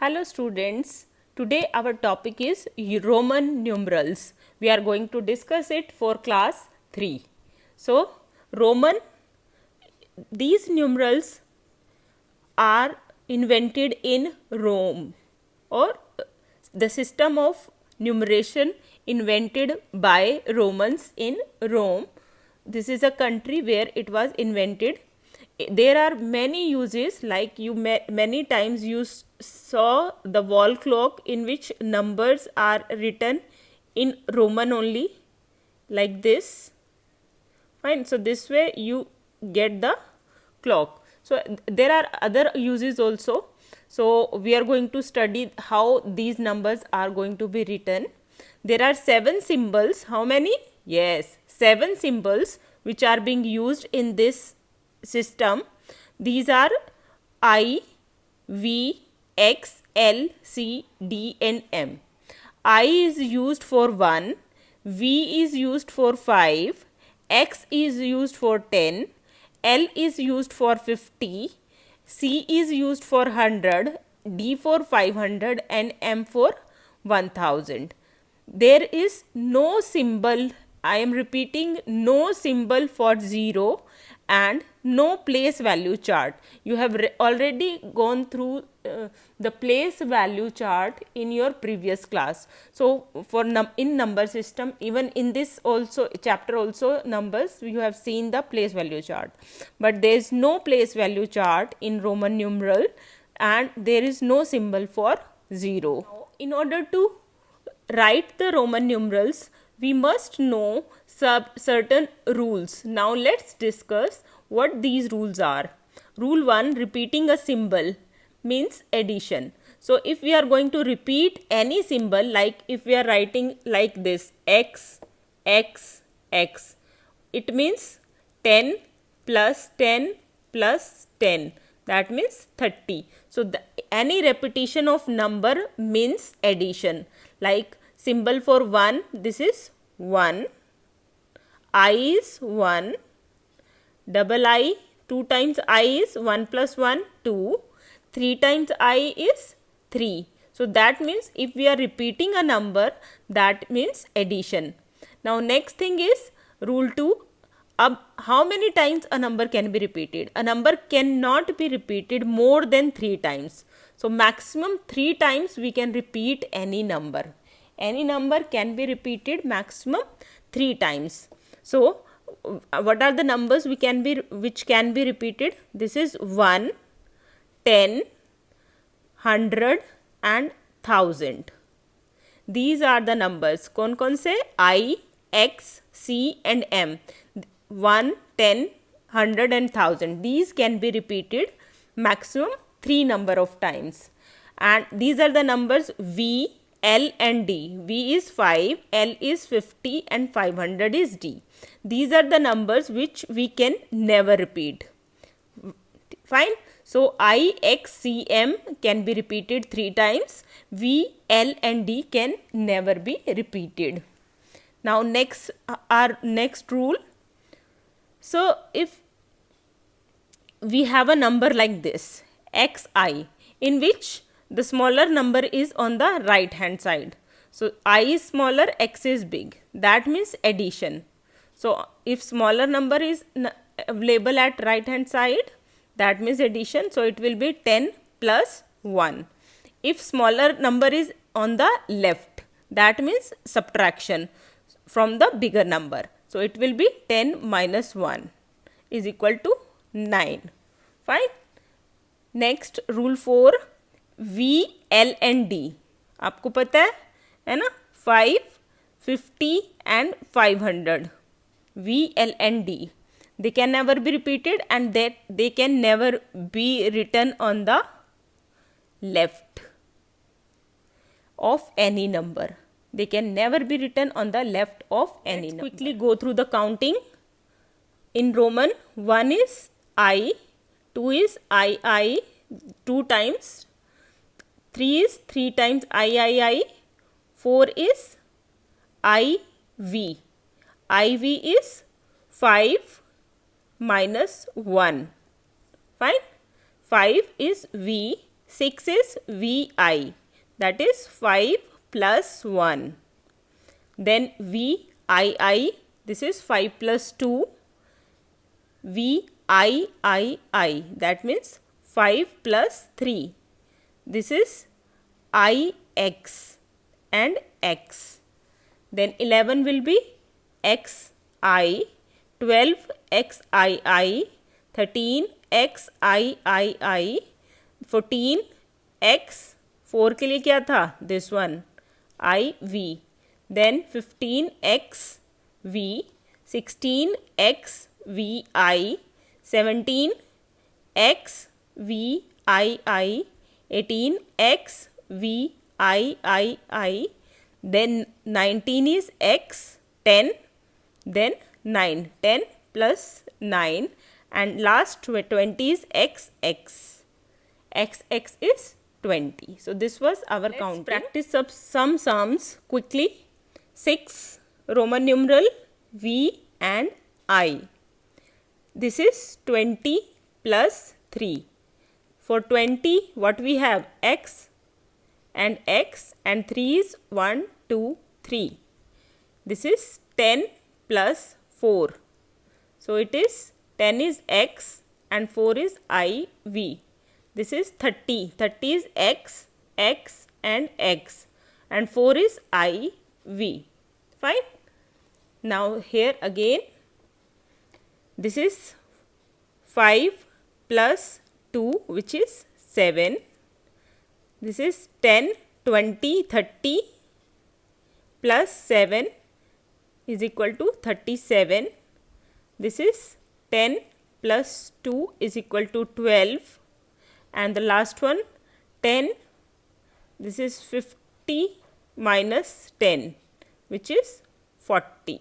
Hello students, today our topic is Roman numerals. We are going to discuss it for class 3. So, these numerals are invented in Rome, or the system of numeration invented by Romans in Rome. This is a country where it was invented. There are many uses, like many times you saw the wall clock in which numbers are written in Roman only, like this. Fine. So this way you get the clock. So there are other uses also. So we are going to study how these numbers are going to be written. There are 7 symbols. How many? Yes, 7 symbols which are being used in this system. These are I, V, X, L, C, D and M. I is used for 1, V is used for 5, X is used for 10, L is used for 50, C is used for 100, D for 500 and M for 1000. There is no symbol, I am repeating, no symbol for 0 and no place value chart. You have already gone through the place value chart in your previous class. So for in number system, even in this also chapter also numbers, you have seen the place value chart, but there is no place value chart in Roman numeral and there is no symbol for 0. In order to write the Roman numerals, we must know certain rules. Now let's discuss what these rules are. Rule 1, repeating a symbol means addition. So if we are going to repeat any symbol, like if we are writing like this x, x, x, it means 10 plus 10 plus 10, that means 30. So any repetition of number means addition. Like symbol for 1, this is 1, I is 1, double I, 2 times I is 1 plus 1, 2, 3 times I is 3. So that means if we are repeating a number, that means addition. Now next thing is rule 2. How many times a number can be repeated? A number cannot be repeated more than 3 times. So maximum 3 times we can repeat any number. Any number can be repeated maximum 3 times. So what are the numbers which can be repeated? This is 1, 10, 100 and 1000. These are the numbers. कौन से? I, X, C and M. 1, 10, 100 and 1000. These can be repeated maximum 3 number of times. And these are the numbers V, L and D. V is 5, L is 50 and 500 is D. These are the numbers which we can never repeat. Fine. So I, X, C, M can be repeated 3 times. V, L and D can never be repeated. Now our next rule. So if we have a number like this, xi, in which the smaller number is on the right hand side. So I is smaller, x is big. That means addition. So if smaller number is available at right hand side, that means addition. So it will be 10 plus 1. If smaller number is on the left, that means subtraction from the bigger number. So it will be 10 minus 1 is equal to 9. Fine. Next rule 4, V, L and D. आपको पता है ना? 5, 50 and 500. V, L and D. They can never be repeated and that they can never be written on the left of any number. They can never be written on the left of any number. Let's quickly go through the counting. In Roman, 1 is I, 2 is I 2 times, 3 is 3 times I, 4 is IV. IV is 5 minus 1. Fine. 5 is V, 6 is VI, that is 5 plus 1. Then VII, this is 5 plus 2. VIII, that means 5 plus 3. This is IX and X. Then 11 will be XI, 12 XII, 13 XIII, 14 X, 4 के लिए क्या था? This one, IV. Then 15 XV, 16 XVI, 17 XVII, 18 XVIII, then 19 is X, 10, then 9, 10 plus 9, and last 20 is XX. XX is 20. So this was our count. Practice up some sums quickly. 6 Roman numeral V and I. This is 20 plus 3. For 20, what we have? X, and 3 is 1, 2, 3. This is 10 plus 4. So it is 10 is X and 4 is IV. This is 30. 30 is X, and 4 is IV. Fine. Now here again, this is 5 plus 2, which is 7. This is 10, 20, 30 plus 7 is equal to 37. This is 10 plus 2 is equal to 12. And the last one, 10. This is 50 minus 10, which is 40.